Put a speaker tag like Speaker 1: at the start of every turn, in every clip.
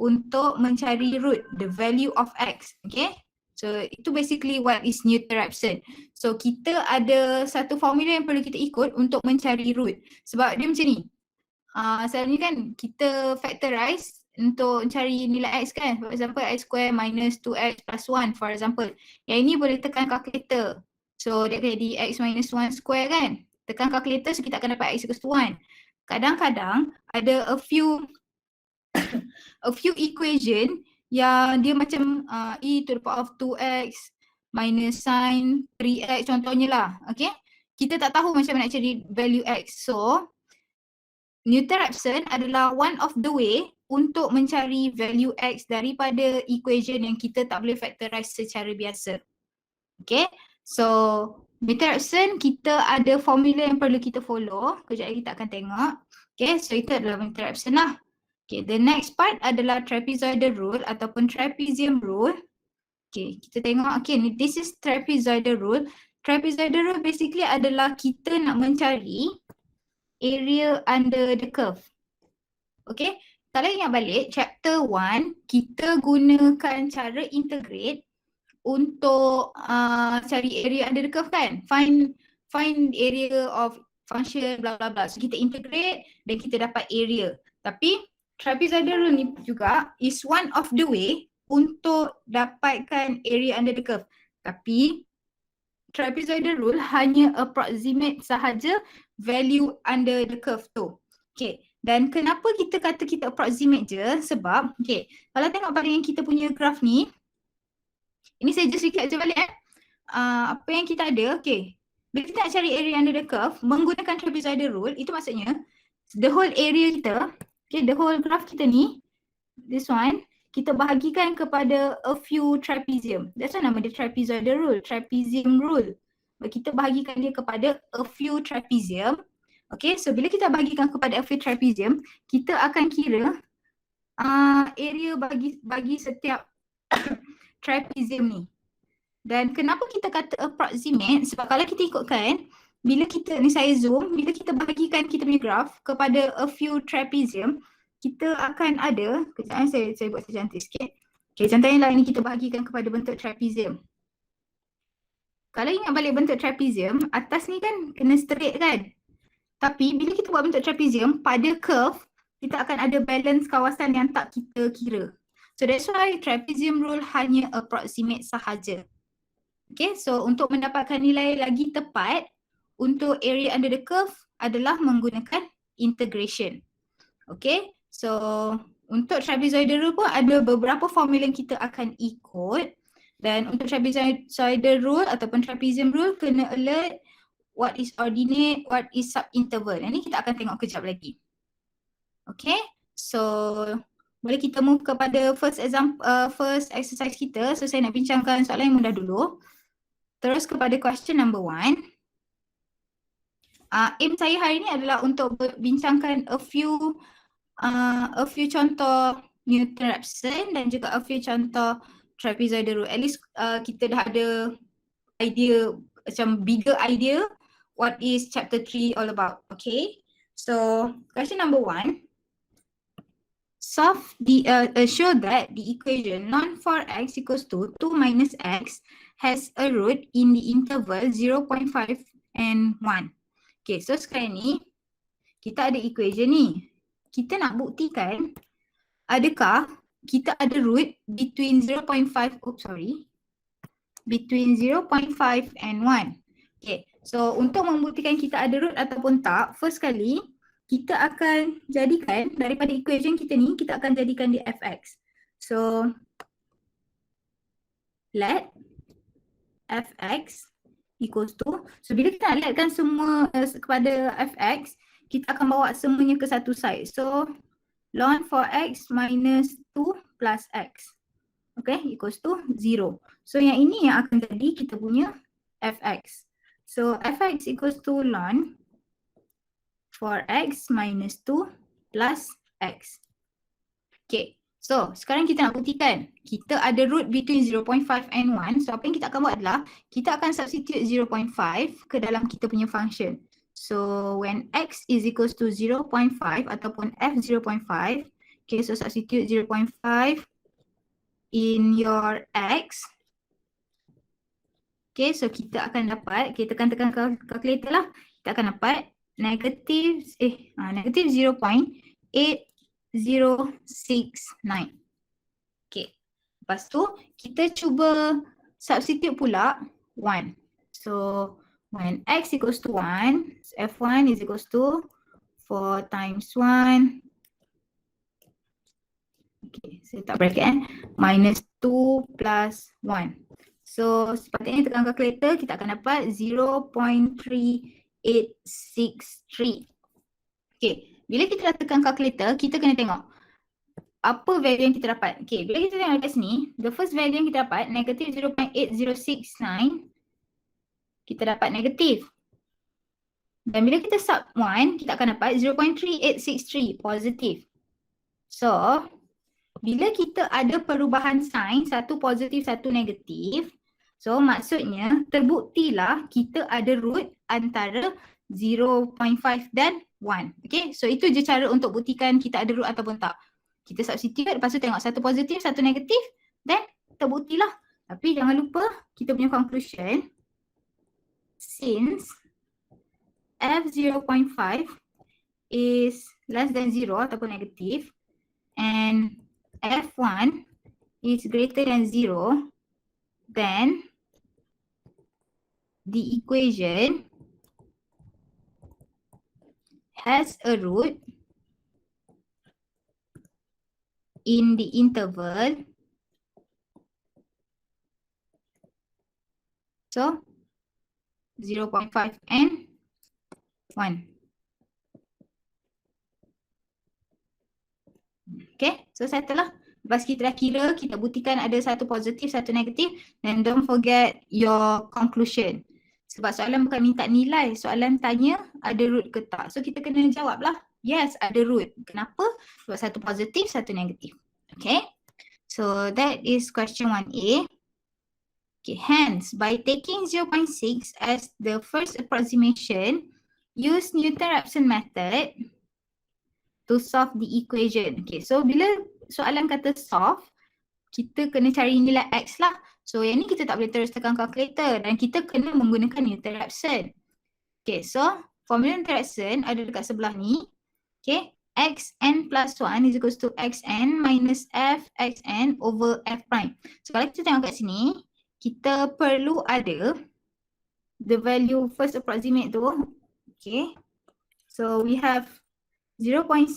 Speaker 1: untuk mencari root, the value of x. Okay. So itu basically what is Newton-Raphson. So kita ada satu formula yang perlu kita ikut untuk mencari root. Sebab dia macam ni. Selalunya kan kita factorize untuk cari nilai x kan. For example x square minus 2x plus 1 for example. Yang ini boleh tekan calculator. So dia akan jadi x minus 1 square kan. Tekan calculator so kita akan dapat x equals to 1. Kadang-kadang ada a few equation yang dia macam e to the power of 2x minus sin 3x contohnya lah. Okay. Kita tak tahu macam mana nak cari value x. So Newton-Raphson adalah one of the way untuk mencari value x daripada equation yang kita tak boleh factorize secara biasa. Okay. So Newton-Raphson kita ada formula yang perlu kita follow. Kejap lagi kita akan tengok. Okay. So itu adalah Newton-Raphson lah. Okay, the next part adalah trapezoidal rule ataupun trapezium rule. Okay, kita tengok, okay, this is trapezoidal rule. Trapezoidal rule basically adalah kita nak mencari area under the curve. Okay, kalau ingat balik, chapter 1, kita gunakan cara integrate untuk cari area under the curve kan? Find area of function bla bla bla. So kita integrate dan kita dapat area. Tapi trapezoidal rule ni juga is one of the way untuk dapatkan area under the curve. Tapi trapezoidal rule hanya approximate sahaja value under the curve tu. Okay. Dan kenapa kita kata kita approximate je? Sebab, okay, kalau tengok pada yang kita punya graph ni, ini saya just recap je balik apa yang kita ada, okay. Bila kita nak cari area under the curve, menggunakan trapezoidal rule, itu maksudnya the whole area kita, okay, the whole graph kita ni, this one, kita bahagikan kepada a few trapezium. That's why nama dia trapezoidal rule, trapezium rule. Kita bahagikan dia kepada a few trapezium. Okay, so bila kita bahagikan kepada a few trapezium, kita akan kira area bagi setiap trapezium ni. Dan kenapa kita kata approximate? Sebab kalau kita ikutkan, bila kita, ni saya zoom, bila kita bahagikan kita punya graph kepada a few trapezium, kita akan ada, kejap saya buat secantik sikit. Okay, contohnya lah ini kita bahagikan kepada bentuk trapezium. Kalau ingat balik bentuk trapezium, atas ni kan kena straight kan? Tapi bila kita buat bentuk trapezium, pada curve, kita akan ada balance kawasan yang tak kita kira. So that's why trapezium rule hanya approximate sahaja. Okay, so untuk mendapatkan nilai lagi tepat, untuk area under the curve adalah menggunakan integration. Okay, so untuk trapezoidal rule pun ada beberapa formula yang kita akan ikut. Dan untuk trapezoidal rule ataupun trapezium rule kena alert what is ordinate, what is subinterval. Ini kita akan tengok kejap lagi. Okay, so boleh kita move kepada first exercise kita. So saya nak bincangkan soalan yang mudah dulu. Terus kepada question number 1. Aim saya hari ini adalah untuk berbincangkan a few contoh Newton-Raphson dan juga a few contoh trapezoidal rule. At least kita dah ada idea, macam bigger idea what is chapter 3 all about. Okay, so question number 1. Show that the equation ln 4x equals to 2 minus x has a root in the interval 0.5 and 1. Okay, so sekarang ni kita ada equation ni. Kita nak buktikan adakah kita ada root between 0.5, between 0.5 and 1. Okay, so untuk membuktikan kita ada root ataupun tak, first kali kita akan jadikan daripada equation kita ni, kita akan jadikan dia fx. So let fx equals to, so bila kita nak letkan semua kepada fx, kita akan bawa semuanya ke satu side. So ln 4x minus 2 plus x, okay, equals to 0. So yang ini yang akan jadi kita punya fx. So fx equals to ln 4x minus 2 plus x. Okay, so sekarang kita nak buktikan kita ada root between 0.5 and 1. So apa yang kita akan buat adalah kita akan substitute 0.5 ke dalam kita punya function. So when x is equals to 0.5 ataupun f 0.5, Okay, so substitute 0.5 in your x. Okay, so kita akan dapat, kita tekan calculator lah. Kita akan dapat negative 0.8069. Okay, lepas tu kita cuba substitute pula 1. So when x equals to 1, f1 is equals to 4 times 1. Okay, saya tak bracket minus 2 plus 1. So sepatutnya tekan calculator kita akan dapat 0.3863. Okay, bila kita dah tekan calculator kita kena tengok apa value yang kita dapat. Okay, bila kita tengok kat sini, the first value yang kita dapat negative 0.8069, kita dapat negatif. Dan bila kita sub 1, kita akan dapat 0.3863 positif. So bila kita ada perubahan sign, satu positif, satu negatif, so maksudnya terbuktilah kita ada root antara 0.5 dan 1. Okay, so itu je cara untuk buktikan kita ada root ataupun tak. Kita substitute, lepas tu tengok satu positif, satu negatif, dan terbuktilah. Tapi jangan lupa kita punya conclusion, since f0.5 is less than 0 ataupun negatif, and f1 is greater than 0, then the equation has a root in the interval, so 0.5 and 1. Okay, so settle lah. Lepas kita dah kira, kita buktikan ada satu positif, satu negatif, then don't forget your conclusion. Sebab soalan bukan minta nilai, soalan tanya ada root ke tak. So kita kena jawab lah, yes ada root. Kenapa? Sebab satu positif, satu negatif. Okay, so that is question 1A. Okay, hence by taking 0.6 as the first approximation, use Newton-Raphson method to solve the equation. Okay, so bila soalan kata solve, kita kena cari nilai x lah. So yang ni kita tak boleh terus tekan calculator dan kita kena menggunakan Newton-Raphson. Okay, so formula Newton-Raphson ada dekat sebelah ni. Okay, xn plus 1 is equals to xn minus f xn over f prime. So kalau kita tengok kat sini, kita perlu ada the value first approximate tu. Okay, so we have 0.6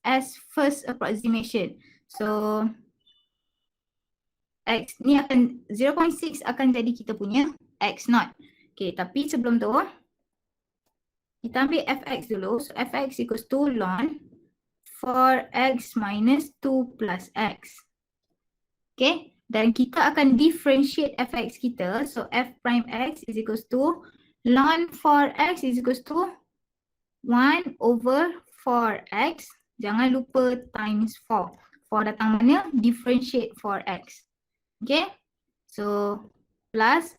Speaker 1: as first approximation. So x ni akan 0.6 akan jadi kita punya x naught. Okay, tapi sebelum tu kita ambil fx dulu. So fx equals to ln 4x minus 2 plus x. Okay, dan kita akan differentiate fx kita. So f prime x is equals to ln 4x is equals to 1 over 4x, jangan lupa times 4. 4 datang mana? Differentiate 4x. Okay, so plus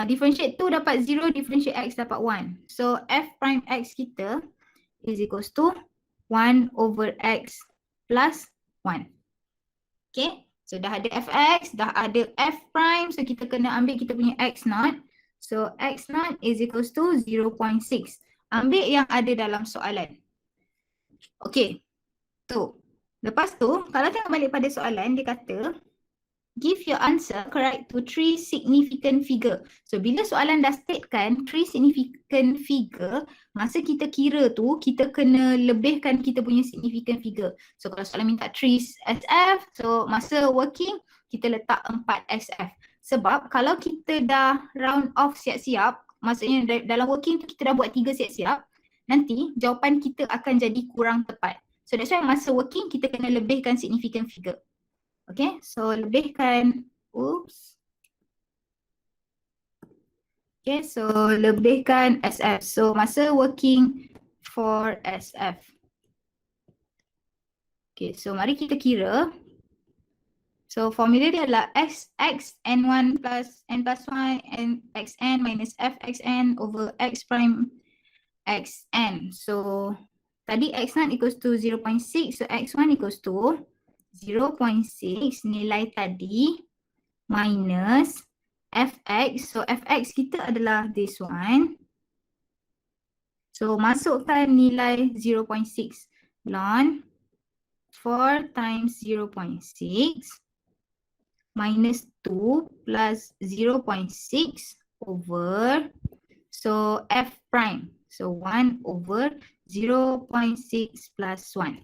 Speaker 1: differentiate 2 dapat 0, differentiate x dapat 1. So f prime x kita is equals to 1 over x plus 1. Okay, so dah ada fx, dah ada f prime, so kita kena ambil kita punya x naught. So x naught is equals to 0.6. Ambil yang ada dalam soalan. Okay, tu. Lepas tu, kalau tengok balik pada soalan, dia kata give your answer correct to 3 significant figure. So, bila soalan dah statekan 3 significant figure, masa kita kira tu, kita kena lebihkan kita punya significant figure. So, kalau soalan minta 3 SF, so masa working, kita letak 4 SF. Sebab kalau kita dah round off siap-siap, maksudnya dalam working tu kita dah buat 3 siap-siap, nanti jawapan kita akan jadi kurang tepat. So that's why masa working kita kena lebihkan significant figure. Okay, so lebihkan, okay, so lebihkan SF. So masa working for SF. Okay, so mari kita kira. So formula dia adalah x n1 plus n plus 1 and xn minus f xn over x prime xn. So Tadi x0 equals to 0.6, so x1 equals to 0.6 nilai tadi minus fx. So fx kita adalah this one. So masukkan nilai 0.6 ln 4 times 0.6 minus 2 plus 0.6 over, so f prime. So 1 over 0.6 plus 1.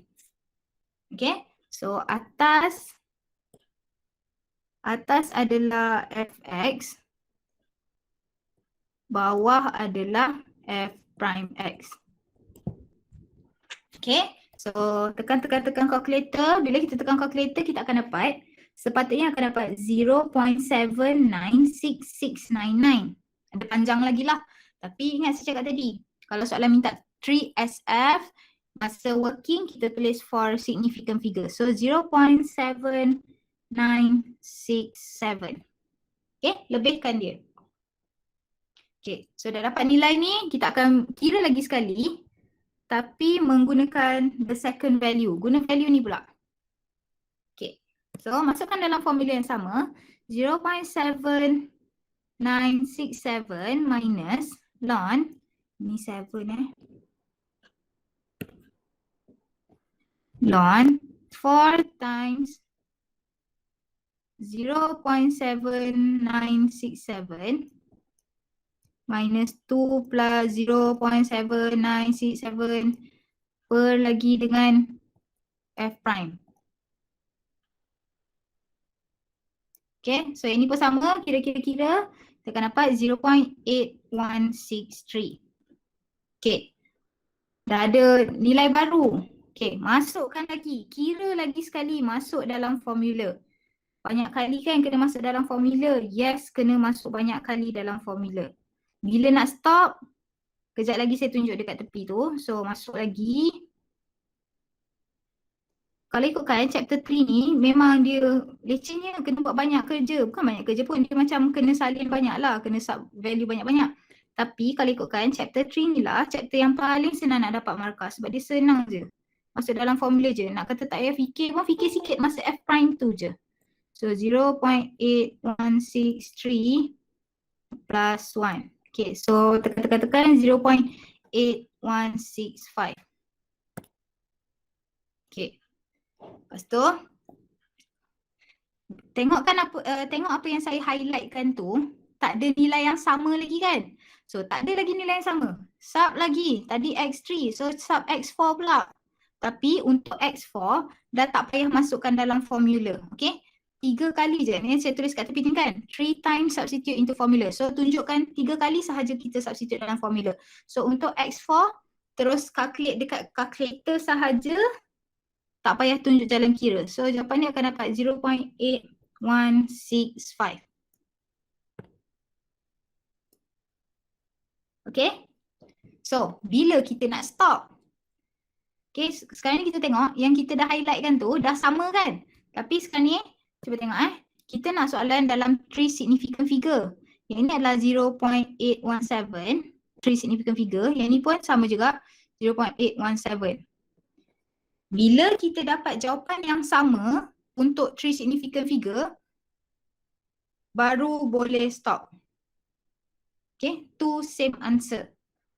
Speaker 1: Okay, so atas adalah fx, bawah adalah f prime x. Okay, so tekan calculator. Bila kita tekan calculator, kita akan dapat, sepatutnya akan dapat 0.796699. Ada panjang lagi lah. Tapi ingat saya cakap tadi, kalau soalan minta 3SF, masa working kita tulis for significant figure. So 0.7967. Okay, lebihkan dia. Okay, so dah dapat nilai ni, kita akan kira lagi sekali. Tapi menggunakan the second value. Guna value ni pula. Okay, so masukkan dalam formula yang sama. 0.7967 minus ln, ni 7 ln 4 times 0.7967 minus 2 plus 0.7967 per lagi dengan f prime. Okay, so ini pun sama, kira-kira kita akan dapat 0.8163. Okay, dah ada nilai baru. Okay, masukkan lagi, kira lagi sekali masuk dalam formula. Banyak kali kan kena masuk dalam formula? Yes, kena masuk banyak kali dalam formula. Bila nak stop, kejap lagi saya tunjuk dekat tepi tu. So masuk lagi. Kalau ikutkan chapter 3 ni, memang dia lecehnya kena buat banyak kerja. Bukan banyak kerja pun, dia macam kena salin banyak lah. Kena sub value banyak-banyak. Tapi kalau ikutkan chapter 3 ni lah, chapter yang paling senang nak dapat markah. Sebab dia senang je. Masuk dalam formula je. Nak kata tak payah fikir pun, fikir sikit masa f prime tu je. So 0.8163 plus 1. Okay, so tekan 0.8165. Okay. Lepas tu, tengok apa yang saya highlightkan tu, tak ada nilai yang sama lagi kan? So tak ada lagi nilai yang sama. Sub lagi, tadi x3, so sub x4 pula. Tapi untuk x4, dah tak payah masukkan dalam formula. Okay? 3 kali je, ni saya tulis kat tepi ni kan. 3 times substitute into formula. So tunjukkan 3 kali sahaja kita substitute dalam formula. So untuk x4, terus calculate dekat calculator sahaja. Tak payah tunjuk jalan kira. So jawapan ni akan dapat 0.8165. Okay. So bila kita nak stop. Okay, sekarang ni kita tengok yang kita dah highlightkan tu dah sama kan. Tapi sekarang ni cuba tengok kita nak soalan dalam 3 significant figure. Yang ini adalah 0.817. 3 significant figure. Yang ni pun sama juga 0.817. Bila kita dapat jawapan yang sama untuk 3 significant figure, baru boleh stop. Okay, 2 same answer.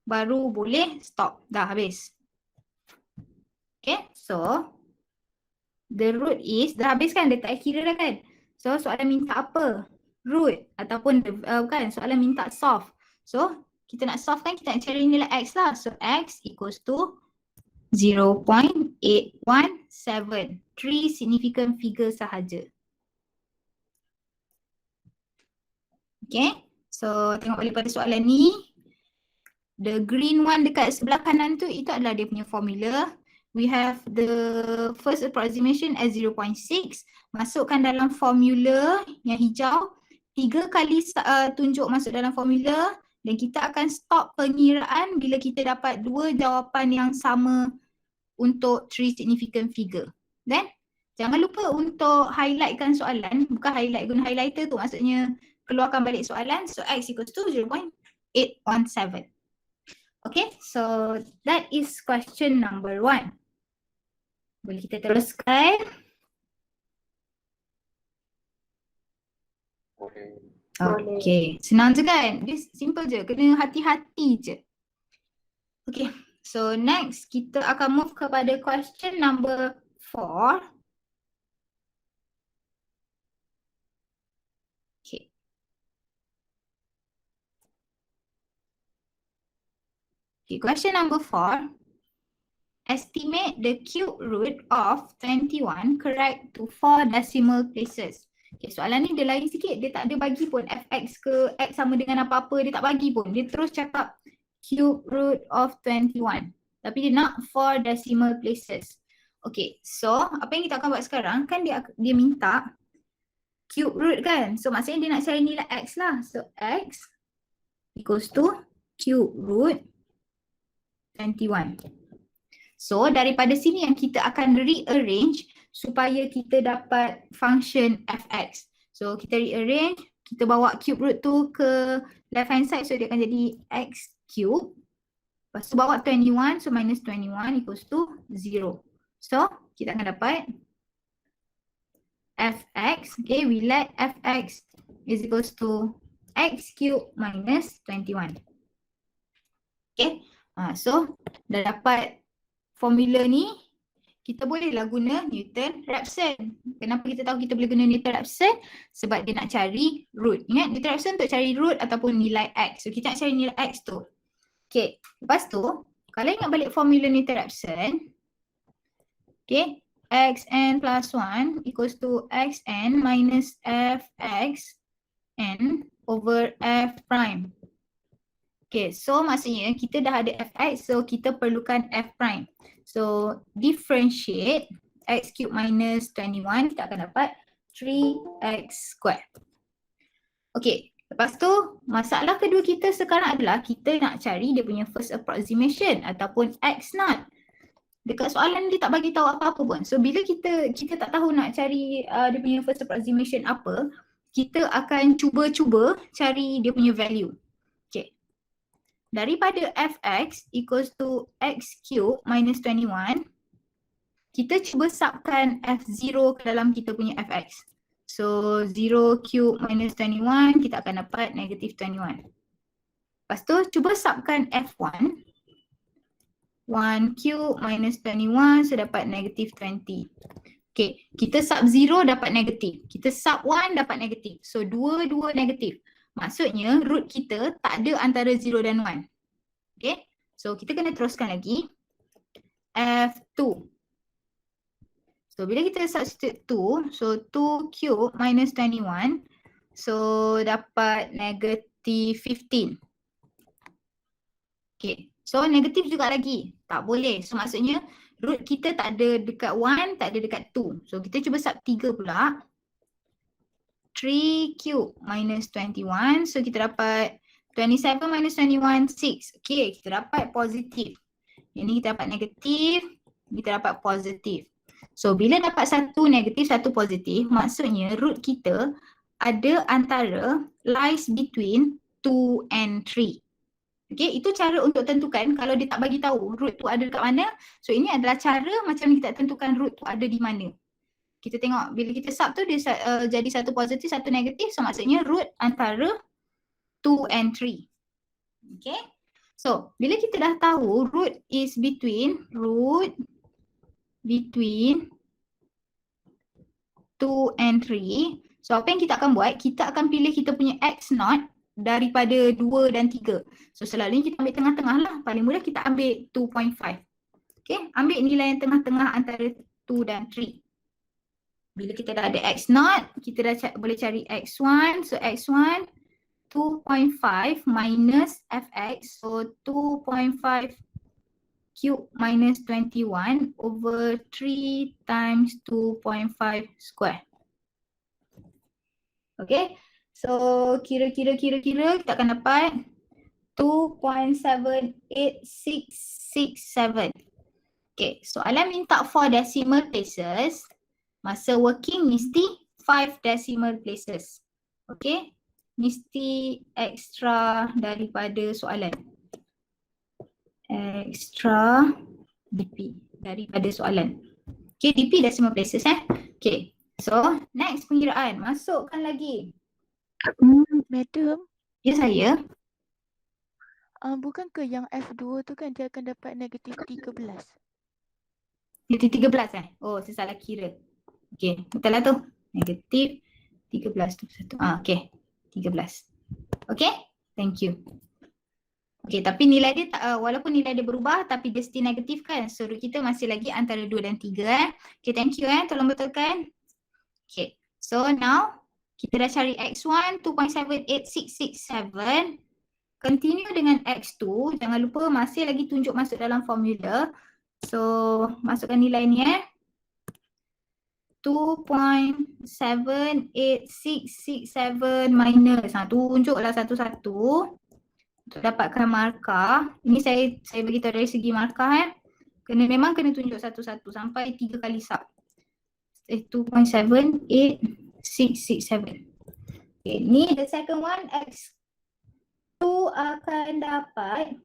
Speaker 1: Baru boleh stop. Dah habis. Okay, so the root is, dah habis kan? Dia tak kira dah kan? So soalan minta apa? Root ataupun bukan, soalan minta solve. So kita nak solve kan, kita nak cari nilai x lah. So x equals to 0.817. 3 significant figure sahaja. Okay, so tengok balik pada soalan ni. The green one dekat sebelah kanan tu, itu adalah dia punya formula. We have the first approximation as 0.6. Masukkan dalam formula yang hijau. 3 kali tunjuk masuk dalam formula. Dan kita akan stop pengiraan bila kita dapat 2 jawapan yang sama untuk 3 significant figure. Then, jangan lupa untuk highlightkan soalan. Bukan highlight, guna highlighter tu maksudnya keluarkan balik soalan. So, x equals to 0.817. Okay, so that is question number 1. Boleh kita teruskan? Okay, senang je kan? Dia simple je, kena hati-hati je. Okay, so next kita akan move kepada question number 4. Okay. Okay, question number 4. Estimate the cube root of 21 correct to 4 decimal places. Okay, soalan ni dia lain sikit. Dia tak ada bagi pun fx ke x sama dengan apa-apa. Dia tak bagi pun. Dia terus cakap cube root of 21. Tapi dia nak 4 decimal places. Okay, so apa yang kita akan buat sekarang kan dia minta cube root kan. So maksudnya dia nak cari nilai x lah. So x equals to cube root 21. So daripada sini yang kita akan rearrange supaya kita dapat function fx. So kita rearrange, kita bawa cube root tu ke left hand side, so dia akan jadi x cube. Lepas tu bawa 21, so minus 21 equals to 0. So kita akan dapat fx, okay, we let fx is equals to x cube minus 21. Okay, so dah dapat formula ni, kita bolehlah guna Newton-Raphson. Kenapa kita tahu kita boleh guna Newton-Raphson? Sebab dia nak cari root. Ingat Newton-Raphson untuk cari root ataupun nilai x. So kita nak cari nilai x tu. Okay, lepas tu kalau ingat balik formula Newton-Raphson, okay, xn plus 1 equals to xn minus fx n over f prime. Okay, so maksudnya kita dah ada fx, so kita perlukan f prime. So differentiate x cube minus 21, kita akan dapat 3x square. Okay, lepas tu masalah kedua kita sekarang adalah kita nak cari dia punya first approximation ataupun x naught. Dekat soalan dia tak bagi tahu apa-apa pun. So bila kita tak tahu nak cari dia punya first approximation apa, kita akan cuba-cuba cari dia punya value. Okay. Daripada fx equals to x cube minus 21, kita cuba subkan f0 ke dalam kita punya fx. So 0 cube minus 21, kita akan dapat negative 21. Lepas tu cuba subkan f1. 1 cube minus 21, so dapat negative 20. Okay, kita sub 0 dapat negatif. Kita sub 1 dapat negatif. So dua-dua negatif. Maksudnya root kita tak ada antara 0 dan 1. Okay, so kita kena teruskan lagi. F2. So bila kita substitute 2, so 2 cube minus 21, so dapat negative 15. Okay, so negatif juga lagi. Tak boleh. So maksudnya root kita tak ada dekat 1, tak ada dekat 2. So kita cuba sub 3 pula. 3 cube minus 21, so kita dapat 27 minus 21, 6. Okay, kita dapat positif. Yang ni kita dapat negatif, kita dapat positif. So bila dapat satu negatif, satu positif, maksudnya root kita ada antara lies between 2 and 3. Okay, itu cara untuk tentukan kalau dia tak bagi tahu root tu ada dekat mana. So ini adalah cara macam kita tentukan root tu ada di mana. Kita tengok bila kita sub tu dia jadi satu positif, satu negatif. So maksudnya root antara 2 and 3. Okay. So bila kita dah tahu root between 2 and 3. So apa yang kita akan buat? Kita akan pilih kita punya x naught daripada 2 dan 3. So selalunya kita ambil tengah-tengah lah. Paling mudah kita ambil 2.5. Okay, ambil nilai yang tengah-tengah antara 2 dan 3. Bila kita dah ada x naught, kita dah boleh cari x1. So x1 2.5 minus fx. So 2.5 cube minus 21 over 3 times 2.5 square. Okay. So kira-kira kita akan dapat 2.78667. Okay, soalan minta 4 decimal places. Masa working mesti 5 decimal places. Okay, mesti extra daripada soalan. extra DP daripada soalan. Okay, DP decimal places Okay, so next pengiraan. Masukkan lagi.
Speaker 2: Madam,
Speaker 1: Ya saya.
Speaker 2: bukankah yang F2 tu kan dia akan dapat negatif 13?
Speaker 1: Negatif 13 Oh, saya salah kira. Okay, betul lah tu. Negatif 13 tu. Okay. 13. Okay, thank you. Okay, tapi nilai dia walaupun nilai dia berubah tapi dia still negatif kan. So kita masih lagi antara 2 dan 3 Okay, thank you tolong betulkan. Okay, so now kita dah cari X1 2.78667. Continue dengan X2. Jangan lupa masih lagi tunjuk masuk dalam formula. So masukkan nilai ni 2.78667 minus. Tunjuklah satu-satu untuk dapatkan markah. Ini saya beritahu dari segi markah memang kena tunjuk satu-satu sampai 3 kali sub. 2.78667. Okay, ni the second one X2 akan dapat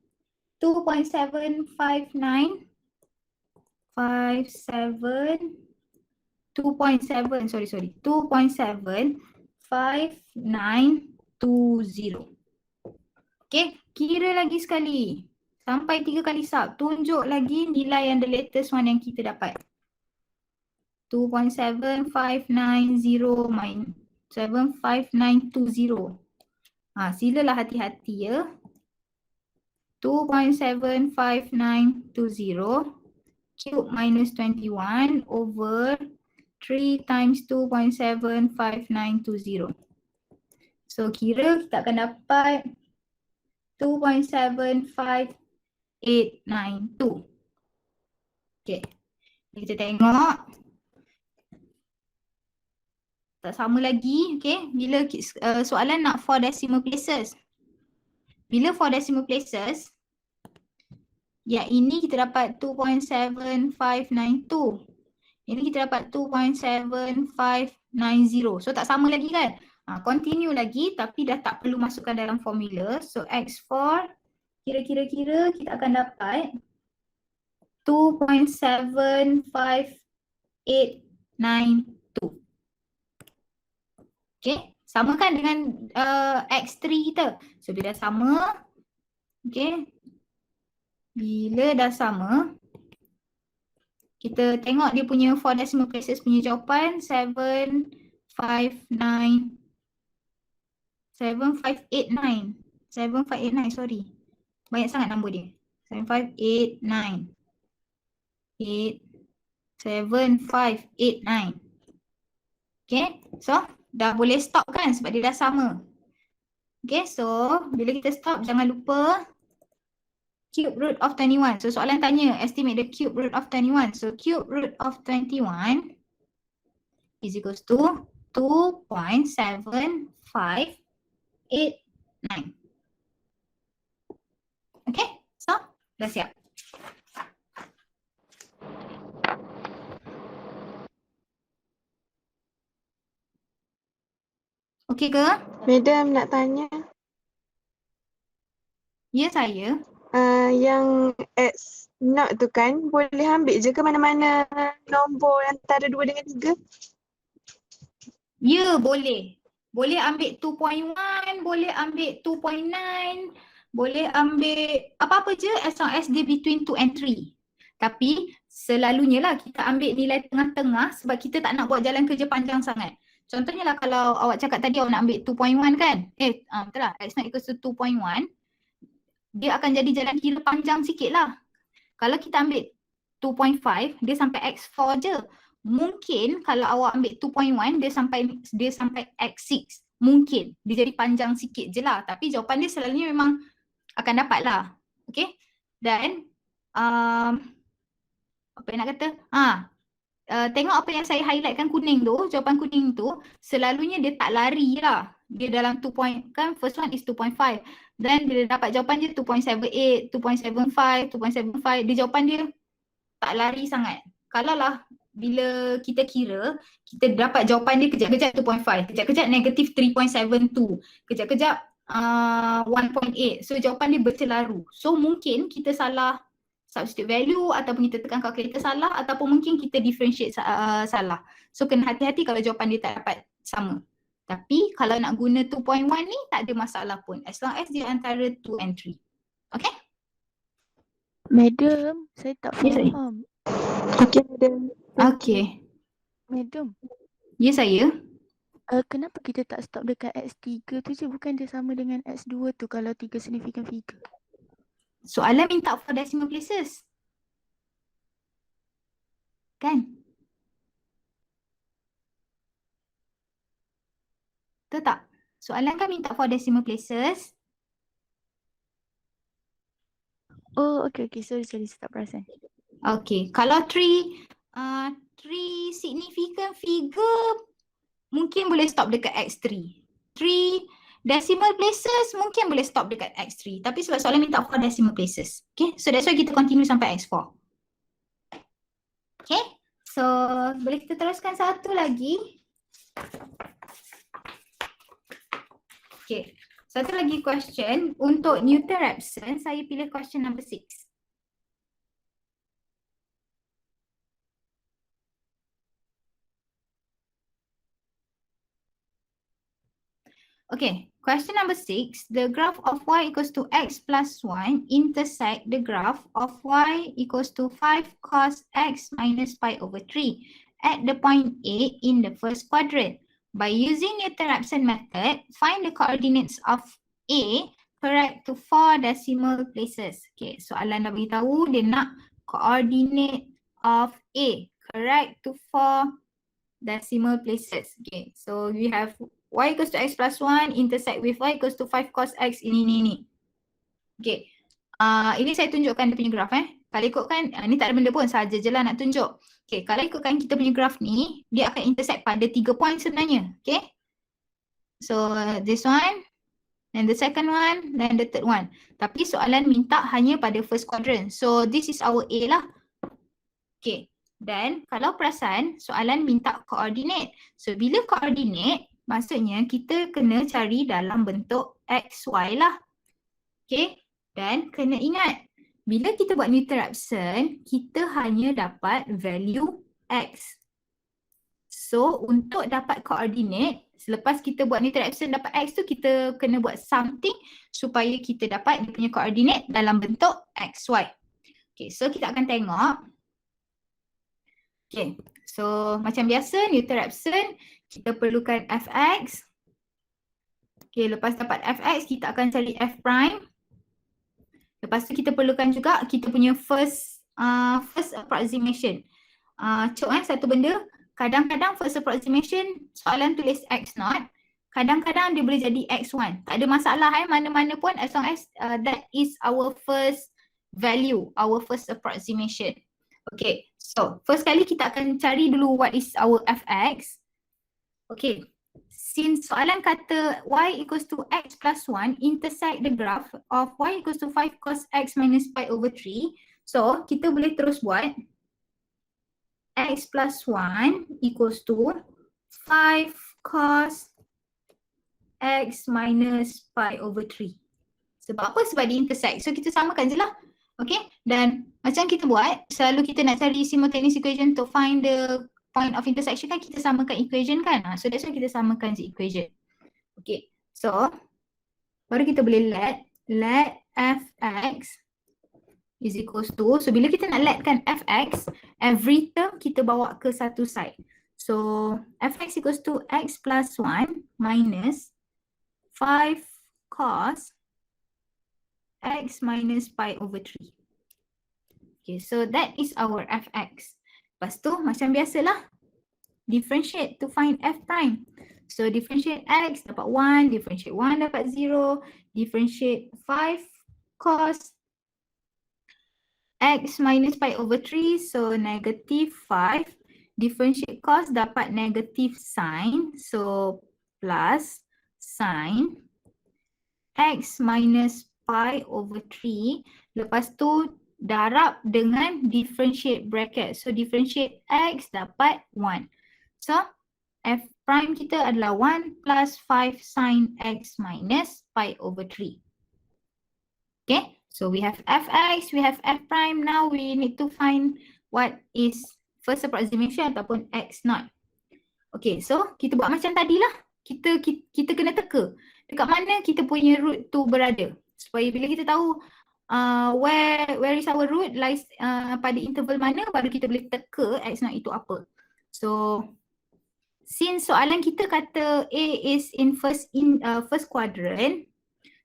Speaker 1: 2.759 2.75920. Okay, kira lagi sekali sampai 3 kali sub. Tunjuk lagi nilai yang the latest one yang kita dapat. 2.7590 minus 75920. Silalah hati-hati ya. 2.75920 cube minus 21 over 3 times 2.75920. So kira kita akan dapat 2.75892. Okay, kita tengok. Tak sama lagi, okay. Bila soalan nak 4 decimal places. Bila 4 decimal places, yang ini kita dapat 2.7592. Ini kita dapat 2.7590. So tak sama lagi kan? Continue lagi tapi dah tak perlu masukkan dalam formula. So X4 kira-kira kita akan dapat 2.75892. Okay, samakan dengan X3 kita. So bila dah sama, okay. Bila dah sama, kita tengok dia punya 4 decimal places punya jawapan 7589, sorry. Banyak sangat nombor dia. 7589. 7589. Okay, so dah boleh stop kan sebab dia dah sama. Okay, so bila kita stop jangan lupa cube root of 21. So soalan tanya estimate the cube root of 21. So cube root of 21 is equals to 2.7589. Okay, so dah siap. Okay ke?
Speaker 3: Madam nak tanya.
Speaker 1: Ya saya.
Speaker 3: Yang X0 tu kan boleh ambil je ke mana-mana nombor antara 2 dengan 3?
Speaker 1: Ya boleh. Boleh ambil 2.1, boleh ambil 2.9, boleh ambil apa-apa je as long as dia between 2 and 3. Tapi selalunya lah kita ambil nilai tengah-tengah sebab kita tak nak buat jalan kerja panjang sangat. Contohnya lah kalau awak cakap tadi awak nak ambil 2.1 kan? Betul lah, X0 equals to 2.1. Dia akan jadi jalan kira panjang sikit lah. Kalau kita ambil 2.5, dia sampai X4 je. Mungkin kalau awak ambil 2.1, dia sampai X6. Mungkin. Dia jadi panjang sikit je lah. Tapi jawapan dia selalunya memang akan dapat lah. Okay. Dan apa yang nak kata? Tengok apa yang saya highlightkan kuning tu, jawapan kuning tu, selalunya dia tak lari lah. Dia dalam 2 point, kan first one is 2.5. Dan bila dapat jawapan dia 2.78, 2.75, 2.75, dia jawapan dia tak lari sangat. Kalau lah bila kita kira, kita dapat jawapan dia kejap-kejap 2.5, kejap-kejap negatif 3.72, kejap-kejap 1.8. So jawapan dia bercelaru. So mungkin kita salah substitute value ataupun kita tekan calculator salah ataupun mungkin kita differentiate salah. So kena hati-hati kalau jawapan dia tak dapat sama. Tapi kalau nak guna 2.1 ni tak ada masalah pun as long as dia antara 2 and 3. Okay?
Speaker 2: Madam, saya tak
Speaker 1: Yes, saya.
Speaker 2: faham.
Speaker 3: Okey, madam.
Speaker 1: Okay.
Speaker 2: Madam,
Speaker 1: Ya saya.
Speaker 2: kenapa kita tak stop dekat X3 tu je? Bukan dia sama dengan X2 tu kalau 3 significant figure.
Speaker 1: Soalan minta for decimal places. Kan? Betul tak? Soalan kan minta for decimal places.
Speaker 2: Oh, okay. Sorry, saya tak perasan.
Speaker 1: Okay. Kalau 3 significant figure mungkin boleh stop dekat X3. 3 decimal places mungkin boleh stop dekat X3. Tapi sebab soalan minta for decimal places. Okay. So that's why kita continue sampai X4. Okay. So boleh kita teruskan satu lagi. Okay. Satu lagi question. Untuk Newton-Raphson saya pilih question number 6. Okay, question number 6. The graph of y equals to x plus 1 intersect the graph of y equals to 5 cos x minus pi over 3 at the point A in the first quadrant. By using Newton-Raphson method, find the coordinates of A correct to 4 decimal places. Okay, soalan dah beritahu dia nak coordinate of A correct to 4 decimal places. Okay, so we have y equals to x plus 1 intersect with y equals to 5 cos x ini. Okay, ini saya tunjukkan dia punya graf Kalau ikutkan, ni tak ada benda pun, saja je lah nak tunjuk. Okay, kalau ikutkan kita punya graf ni, dia akan intersect pada 3 point sebenarnya. Okay, so this one, then the second one, then the third one. Tapi soalan minta hanya pada first quadrant. So this is our A lah. Okay, dan kalau perasan, soalan minta koordinat. So bila koordinat, maksudnya kita kena cari dalam bentuk XY lah. Okay, dan kena ingat, bila kita buat Newton-Raphson, kita hanya dapat value X. So untuk dapat koordinat, selepas kita buat Newton-Raphson dapat X tu, kita kena buat something supaya kita dapat dia punya koordinat dalam bentuk XY. Okay, so kita akan tengok. Okay, so macam biasa Newton-Raphson, kita perlukan fx. Okay, lepas dapat fx, kita akan cari f prime. Lepas tu kita perlukan juga kita punya first approximation. Satu benda, kadang-kadang first approximation soalan tulis x0, kadang-kadang dia boleh jadi x1. Tak ada masalah mana-mana pun as long as that is our first value, our first approximation. Okay, so first kali kita akan cari dulu what is our fx. Okay, since soalan kata y equals to x plus 1 intersect the graph of y equals to 5 cos x minus pi over 3. So kita boleh terus buat x plus 1 equals to 5 cos x minus pi over 3. Sebab apa? Sebab dia intersect. So kita samakan je lah. Okay, dan macam kita buat, selalu kita nak cari simultaneous equation to find the point of intersection kan, kita samakan equation kan. So that's why kita samakan the equation. Okay, so baru kita boleh let fx is equals to, so bila kita nak let kan fx, every term kita bawa ke satu side. So fx equals to x plus 1 minus 5 cos x minus pi over 3. Okay, so that is our fx. Lepas tu macam biasalah, differentiate to find f prime. So differentiate x dapat 1, differentiate 1 dapat 0, differentiate 5 cos x minus pi over 3, so negative 5. Differentiate cos dapat negative sin, so plus sin x minus pi over 3. Lepas tu darab dengan differentiate bracket. So differentiate x dapat 1. So f prime kita adalah 1 plus 5 sin x minus pi over 3. Okay, so we have fx, we have f prime. Now we need to find what is first approximation ataupun x naught. Okay, so kita buat macam tadilah. Kita kena teka dekat mana kita punya root tu berada. Supaya bila kita tahu where is our root lies pada interval mana, baru kita boleh teka x naught itu apa. So since soalan kita kata A is in first quadrant,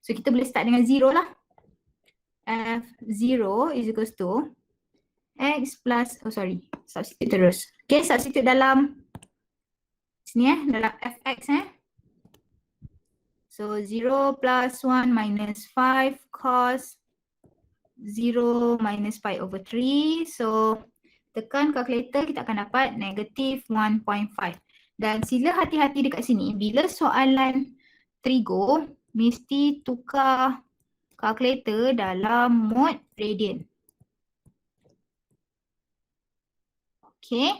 Speaker 1: so kita boleh start dengan 0 lah. F0 is equals to x plus, substitute terus. Okay, substitute dalam sini dalam fx So 0 plus 1 minus 5 cos 0 minus pi over 3. So tekan kalkulator, kita akan dapat negative 1.5. Dan sila hati-hati dekat sini, bila soalan trigo mesti tukar kalkulator dalam mode radian. Okay,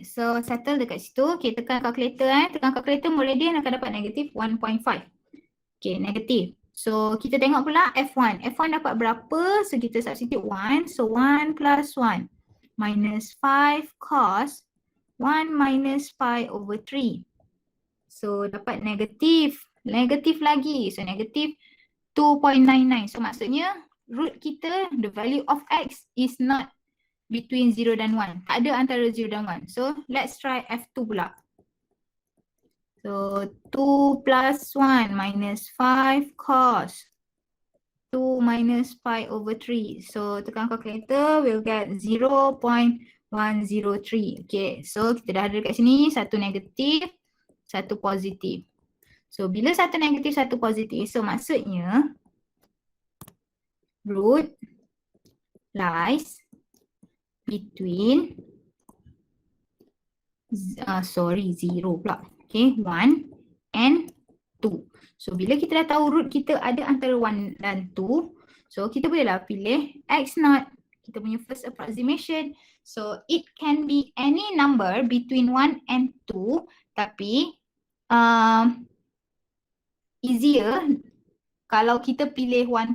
Speaker 1: so settle dekat situ. Okay, tekan kalkulator tekan kalkulator mode radian akan dapat negative 1.5. Okay, negative. So kita tengok pula F1. F1 dapat berapa? So kita substitute 1. So 1 plus 1 minus 5 cos 1 minus pi over 3. So dapat negative lagi. So negative 2.99. So maksudnya root kita, the value of x is not between 0 dan 1. Tak ada antara 0 dan 1. So let's try F2 pula. So 2 plus 1 minus 5 cos 2 minus pi over 3. So tekan calculator, we'll get 0.103. Okay, so kita dah ada dekat sini satu negatif, satu positif. So bila satu negatif, satu positif, so maksudnya root lies between 0 pula. Okay, 1 and 2. So bila kita dah tahu root kita ada antara 1 dan 2, so kita bolehlah pilih x naught, kita punya first approximation. So it can be any number between 1 and 2, tapi easier kalau kita pilih 1.5.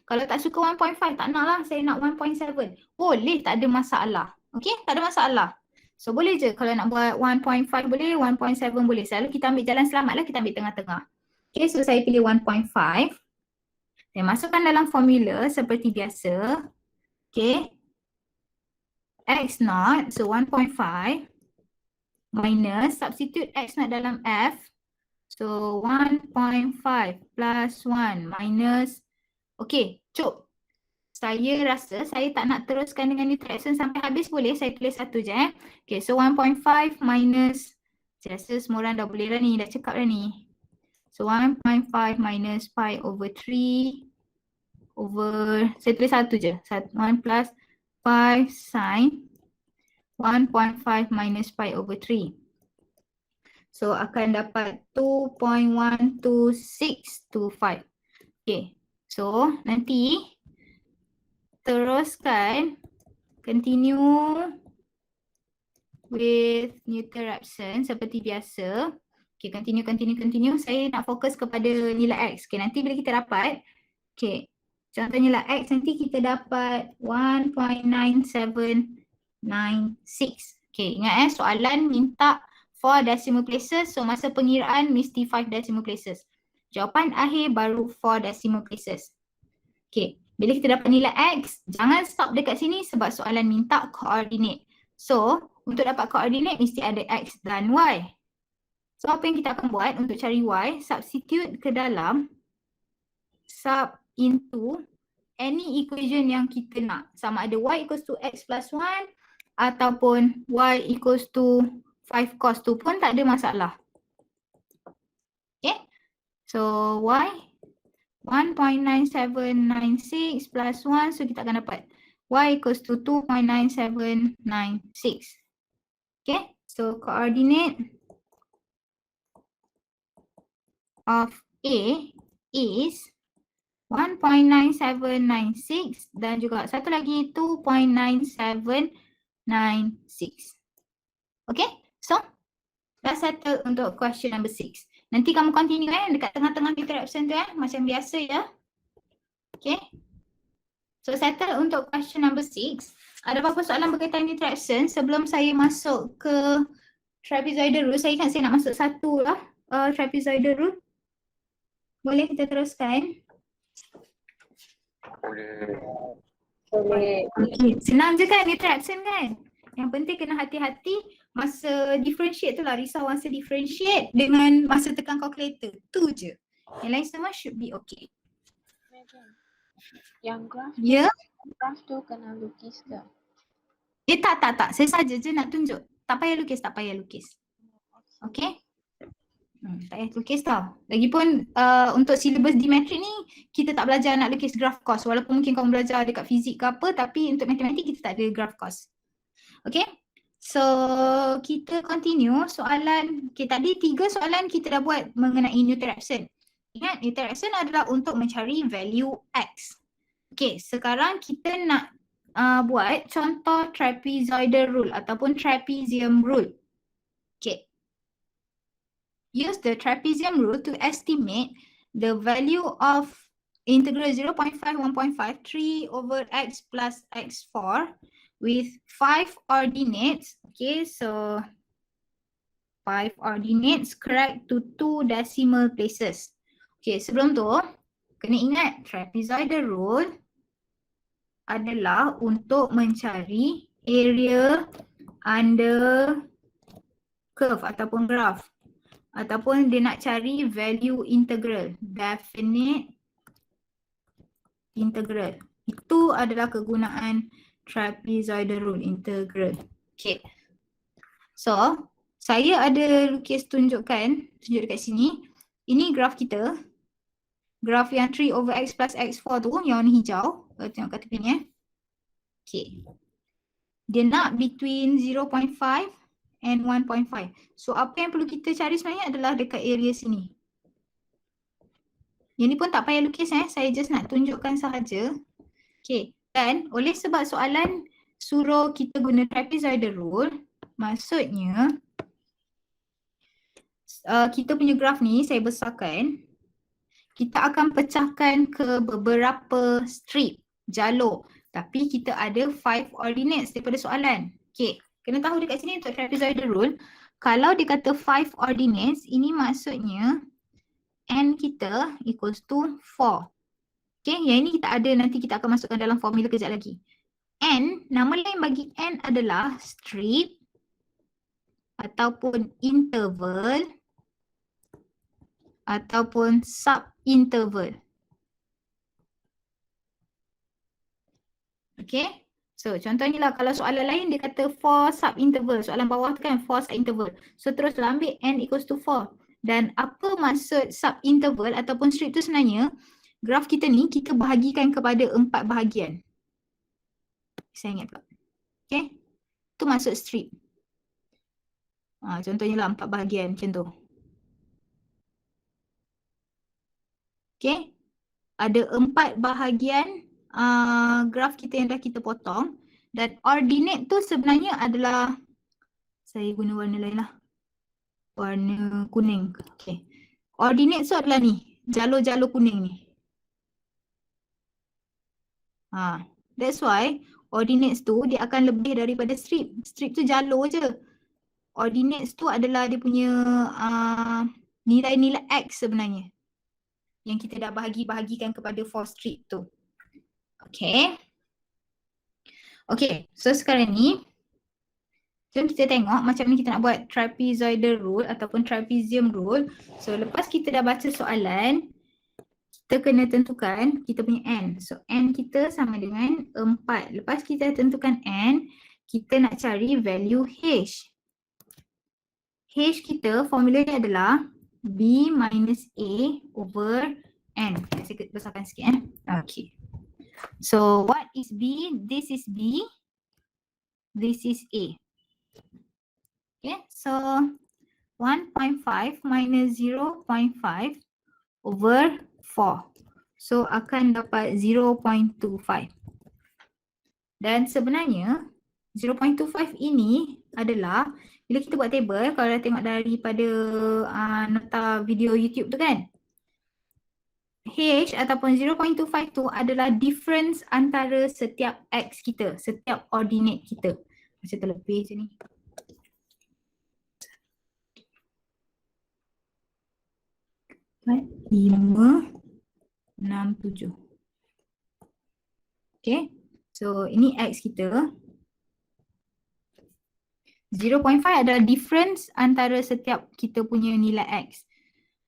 Speaker 1: Kalau tak suka 1.5, tak nak lah, saya nak 1.7. Boleh, tak ada masalah. Okay, tak ada masalah. So boleh je kalau nak buat 1.5 boleh, 1.7 boleh. Selalu kita ambil jalan selamat lah, kita ambil tengah-tengah. Okay, so saya pilih 1.5. Saya masukkan dalam formula seperti biasa. Okay. X naught, so 1.5 minus, substitute X naught dalam F. So 1.5 plus 1 minus, okay, cuk. Saya rasa saya tak nak teruskan dengan interaction sampai habis, boleh saya tulis satu je Okay, so 1.5 minus, saya rasa semua orang dah boleh dah ni, dah cakap dah ni. So 1.5 minus pi over 3 over, saya tulis satu je, 1 plus 5 sin 1.5 minus pi over 3. So akan dapat 2.12625. Okay, so nanti teruskan, continue with Newton-Raphson seperti biasa. Okay, continue. Saya nak fokus kepada nilai X. Okay, nanti bila kita dapat, okay, contohnya nilai X nanti kita dapat 1.9796. Okay, ingat soalan minta 4 decimal places. So masa pengiraan mesti 5 decimal places. Jawapan akhir baru 4 decimal places. Okay, bila kita dapat nilai X, jangan stop dekat sini sebab soalan minta koordinat. So, untuk dapat koordinat mesti ada X dan Y. So, apa yang kita akan buat untuk cari Y? Substitute ke dalam sub into any equation yang kita nak. Sama ada Y equals to X plus 1 ataupun Y equals to 5 cos 2 pun tak ada masalah. Okay. So, Y 1.9796 plus 1, so kita akan dapat Y equals to 2.9796. Okay, so coordinate of A is 1.9796 dan juga satu lagi 2.9796. Okay, so Dah settle untuk question number 6. Nanti kamu continue dekat tengah-tengah interaction tu macam biasa ya. Okay. So settle untuk question number 6. Ada apa-apa soalan berkaitan interaction sebelum saya masuk ke trapezoidal rule? Saya ingat saya nak masuk satu lah. Trapezoidal rule. Boleh kita teruskan?
Speaker 3: Boleh.
Speaker 1: Okay. Senang je kan interaction kan? Yang penting kena hati-hati masa differentiate tu lah. Risau masa differentiate dengan masa tekan calculator. Tu je. Yang lain semua should be okay.
Speaker 4: Yang graf,
Speaker 1: Ya?
Speaker 4: graf tu kena lukis ke?
Speaker 1: Tak. Saya saja je nak tunjuk. Tak payah lukis. Okay? Tak payah lukis tau. Lagipun untuk silibus di matrik ni kita tak belajar nak lukis graph cost. Walaupun mungkin kamu belajar dekat fizik ke apa, tapi untuk matematik kita tak ada graph cost. Okay? So kita continue soalan. Okay, tadi 3 soalan kita dah buat mengenai interaction. Ingat interaction adalah untuk mencari value X. Okay, sekarang kita nak buat contoh trapezoidal rule ataupun trapezium rule. Okay. Use the trapezium rule to estimate the value of integral 0.5, 1.5, 3 over x plus x4 with 5 ordinates. Okay, so 5 ordinates correct to 2 decimal places. Okay, sebelum tu kena ingat trapezoidal rule adalah untuk mencari area under curve ataupun graph. Ataupun dia nak cari value integral, definite integral. Itu adalah kegunaan trapezoidal rule, integral. Okay. So, saya ada lukis tunjuk dekat sini. Ini graf kita. Graf yang 3 over x plus x4 tu yang warna hijau. Tengok kat tepi ni Okay. Dia nak between 0.5 and 1.5. So apa yang perlu kita cari sebenarnya adalah dekat area sini. Yang ni pun tak payah lukis saya just nak tunjukkan sahaja. Okay. Dan oleh sebab soalan suruh kita guna trapezoidal rule, maksudnya kita punya graf ni saya besarkan. Kita akan pecahkan ke beberapa strip, jalur. Tapi kita ada 5 ordinates daripada soalan. Okay, kena tahu dekat sini untuk trapezoidal rule. Kalau dia kata 5 ordinates, ini maksudnya n kita equals to 4. Okay, yang ini kita ada, nanti kita akan masukkan dalam formula kejap lagi. N, nama lain bagi n adalah strip ataupun interval ataupun sub-interval. Okay. So contohnya lah kalau soalan lain dia kata 4 sub-interval. Soalan bawah tu kan 4 sub-interval. So teruslah ambil n equals to 4. Dan apa maksud sub-interval ataupun strip tu sebenarnya, graf kita ni kita bahagikan kepada 4 bahagian. Saya ingat pula. Okay. Tu maksud strip. Contohnya lah 4 bahagian macam tu. Okay. Ada 4 bahagian graf kita yang dah kita potong. Dan ordinate tu sebenarnya adalah, saya guna warna lain lah. Warna kuning. Okay. Ordinate tu adalah ni. Jalur-jalur kuning ni. That's why ordinates tu dia akan lebih daripada strip. Strip tu jalur je. Ordinates tu adalah dia punya nilai-nilai X sebenarnya. Yang kita dah bahagikan kepada 4 strip tu. Okay. Okay, so sekarang ni jom kita tengok macam ni kita nak buat trapezoidal rule ataupun trapezium rule. So lepas kita dah baca soalan, kita kena tentukan kita punya n. So n kita sama dengan 4. Lepas kita tentukan n, kita nak cari value h. H kita formula dia adalah b minus a over n. Saya besarkan sikit Okay. So what is b? This is b. This is a. Okay, so 1.5 minus 0.5 over 4. So akan dapat 0.25. Dan sebenarnya 0.25 ini adalah bila kita buat table, kalau dah tengok daripada nota video YouTube tu kan, H ataupun 0.25 tu adalah difference antara setiap X kita, setiap ordinate kita. Macam terlebih je ni. Kan? 5, 6, 7. Okay, so ini X kita. 0.5 adalah difference antara setiap kita punya nilai X.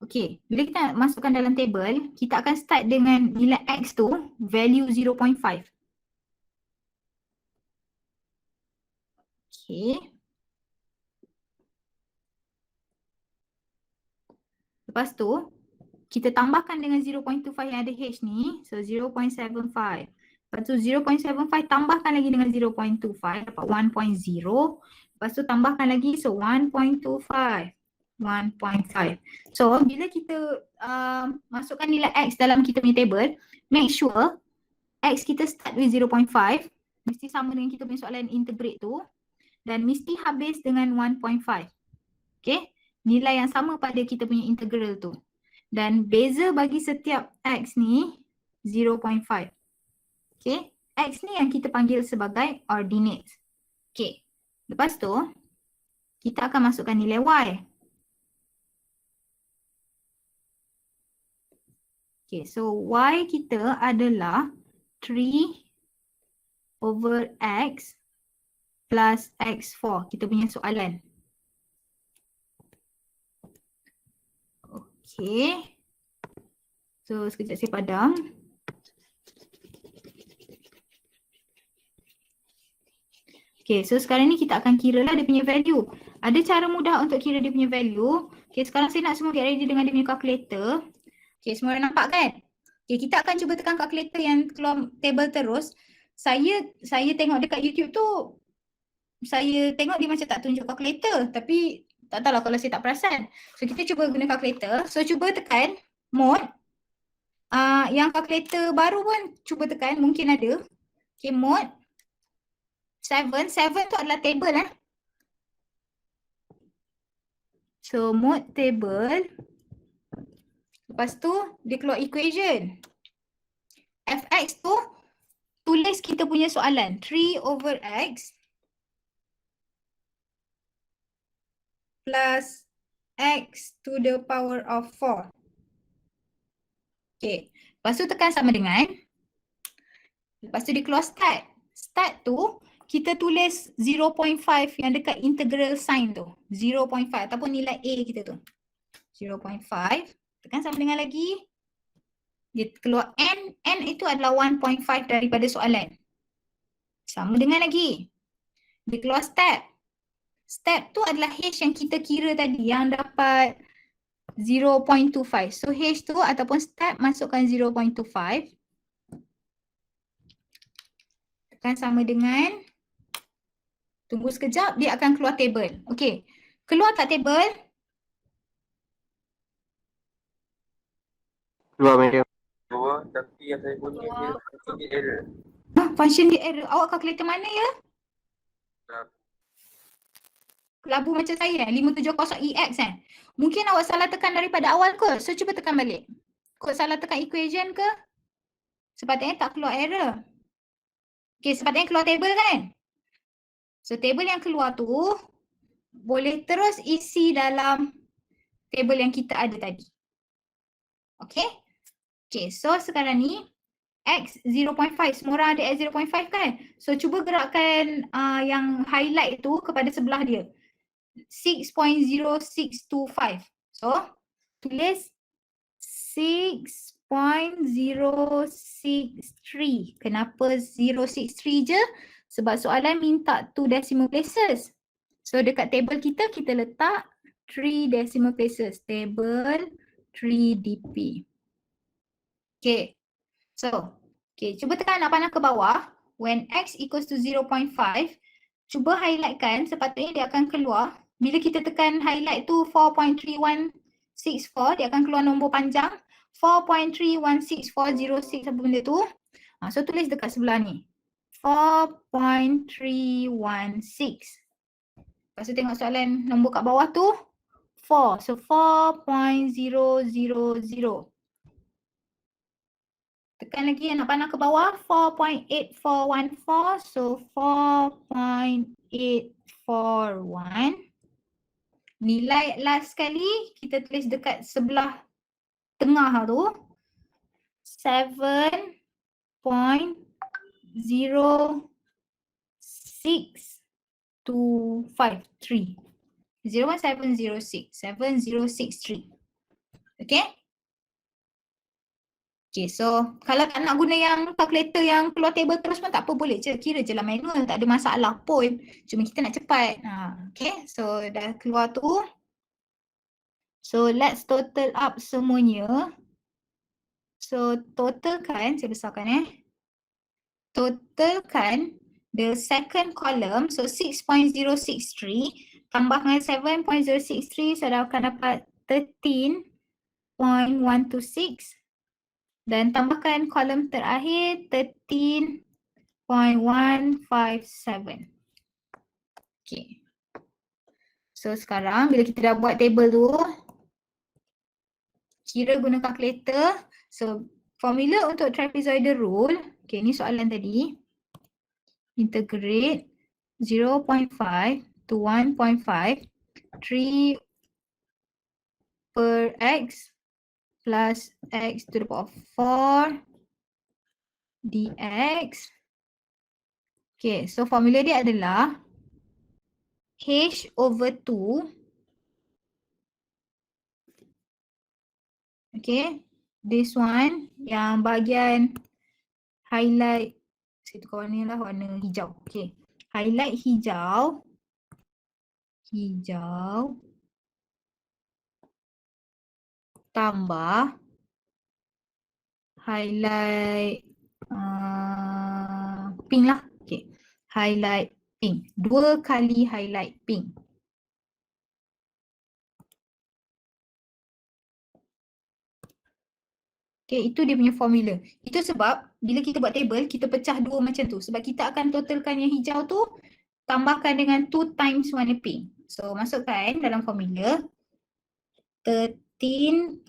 Speaker 1: Okay, bila kita nak masukkan dalam table, kita akan start dengan nilai X tu, value 0.5. Okay. Lepas tu, kita tambahkan dengan 0.25 yang ada H ni, so 0.75. Lepas tu 0.75 tambahkan lagi dengan 0.25, dapat 1.0. Lepas tu tambahkan lagi, so 1.25. 1.5. So bila kita masukkan nilai X dalam kita punya table, make sure X kita start with 0.5. Mesti sama dengan kita punya soalan integrate tu. Dan mesti habis dengan 1.5. Okay, nilai yang sama pada kita punya integral tu. Dan beza bagi setiap X ni 0.5. Okay, X ni yang kita panggil sebagai ordinate. Okay, lepas tu kita akan masukkan nilai Y. Okay, so Y kita adalah 3 over X plus X4. Kita punya soalan. Okay. So sekejap saya padam. Okay, so sekarang ni kita akan kira lah dia punya value. Ada cara mudah untuk kira dia punya value. Okay, sekarang saya nak semua get ready dengan dia punya calculator. Okay, semua orang nampak kan? Okay, kita akan cuba tekan calculator yang keluar table terus. Saya tengok dekat YouTube tu, saya tengok dia macam tak tunjuk calculator. Tapi tak tahulah kalau saya tak perasan. So kita cuba guna calculator. So cuba tekan mode. Yang calculator baru pun cuba tekan, mungkin ada. Okay, mode 7 tu adalah table . So mode table. Lepas tu dia keluar equation. Fx tu tulis kita punya soalan 3 over X plus X to the power of 4. Okay. Lepas tu tekan sama dengan. Lepas tu dia keluar start. Start tu kita tulis 0.5 yang dekat integral sign tu. 0.5 ataupun nilai A kita tu. 0.5. Tekan sama dengan lagi. Dia keluar N. N itu adalah 1.5 daripada soalan. Sama dengan lagi. Dia keluar step. Step tu adalah H yang kita kira tadi yang dapat 0.25. So H tu ataupun step masukkan 0.25. Tekan sama dengan. Tunggu sekejap, dia akan keluar table. Okey. Keluar tak table?
Speaker 5: Keluar madam. Keluar tapi yang saya punya dia function dia error.
Speaker 1: Function dia error. Awak calculator mana ya? Labu macam saya 570EX Mungkin awak salah tekan daripada awal ke? So cuba tekan balik. Kau salah tekan equation ke? Sepatutnya tak keluar error. Okey, sepatutnya keluar table kan? So table yang keluar tu boleh terus isi dalam table yang kita ada tadi. Okay? Okay, so sekarang ni X 0.5. Semua orang ada X 0.5 kan? So cuba gerakkan yang highlight tu kepada sebelah dia. 6.0625. So tulis 6.063. Kenapa 063 je? Sebab soalan minta 2 decimal places. So dekat table kita, kita letak 3 decimal places. Table 3DP. Okay. So, okay, cuba tekan anak panah ke bawah. When X equals to 0.5, cuba highlightkan, sepatutnya dia akan keluar. Bila kita tekan highlight tu 4.3164, dia akan keluar nombor panjang. 4.316406 apa benda tu. So tulis dekat sebelah ni. 4.316. Lepas tu tengok soalan nombor kat bawah tu 4. So 4.000. Tekan lagi nak panah ke bawah 4.8414. So 4.841. Nilai last sekali kita tulis dekat sebelah tengah tu 7.06253. 01706 7063. Okay? Okay, so kalau tak nak guna yang calculator yang keluar table terus pun tak apa, boleh je. Kira je lah manual, tak ada masalah pun. Cuma kita nak cepat. Okay, so dah keluar tu. So let's total up semuanya. So totalkan, saya besarkan Totalkan the second column, so 6.063 tambah dengan 7.063, saya akan dapat 13.126. Dan tambahkan kolom terakhir 13.157. Okay. So sekarang bila kita dah buat table tu, kira guna calculator. So formula untuk trapezoidal rule, okay, ni soalan tadi. Integrate 0.5 to 1.5 3 per x plus x to the power of 4 dx. Okay, so formula dia adalah h over 2. Okay, this one yang bahagian highlight, saya tukar warna lah, warna hijau. Okay, highlight hijau. Tambah highlight pink lah. Okay. Highlight pink. 2 kali highlight pink. Okay, itu dia punya formula. Itu sebab bila kita buat table, kita pecah 2 macam tu. Sebab kita akan totalkan yang hijau tu, tambahkan dengan 2 times warna pink. So, masukkan dalam formula 13.126.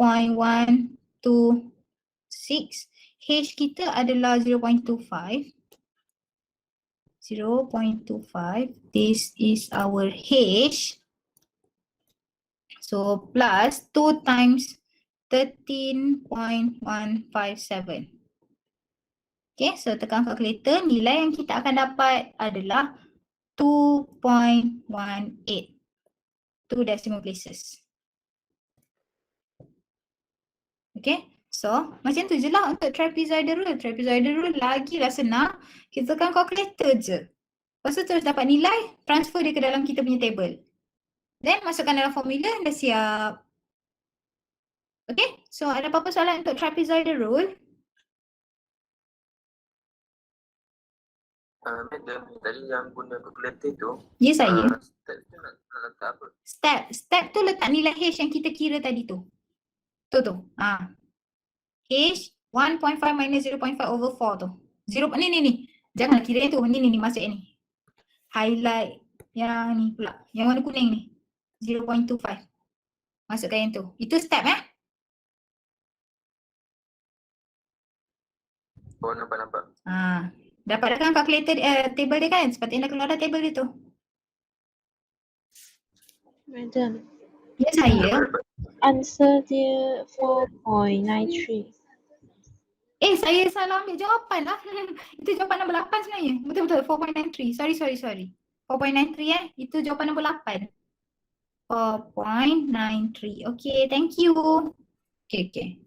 Speaker 1: H kita adalah 0.25. 0.25. This is our H. So plus 2 times 13.157. Okay, so tekan calculator. Nilai yang kita akan dapat adalah 2.18. 2 decimal places. Okay, so macam tu je lah untuk trapezoidal rule. Trapezoidal rule lagilah senang. Kita tekan calculator je. Lepas tu terus dapat nilai, transfer dia ke dalam kita punya table. Then masukkan dalam formula, dah siap. Okay, so ada apa-apa soalan untuk trapezoidal rule?
Speaker 5: Madam, tadi yang guna calculator tu,
Speaker 1: Ya saya.
Speaker 5: step tu nak letak apa?
Speaker 1: Step tu letak nilai H yang kita kira tadi tu. Tu. H 1.5 minus 0.5 over 4 tu. 0, ni. Jangan kira yang tu. Ni masuk yang ni. Highlight yang ni pula. Yang warna kuning ni. 0.25. Masukkan yang tu. Itu step
Speaker 5: Oh, nampak.
Speaker 1: Dapat kan calculator table dia kan? Sepatutnya dah keluar dah table dia tu.
Speaker 4: Madam,
Speaker 1: Ya saya.
Speaker 4: answer dia 4.93.
Speaker 1: Saya salah ambil jawapan lah. Itu jawapan nombor 8 sebenarnya. Betul-betul 4.93. Sorry. 4.93 Itu jawapan nombor 8. 4.93. Okay, thank you. Okay.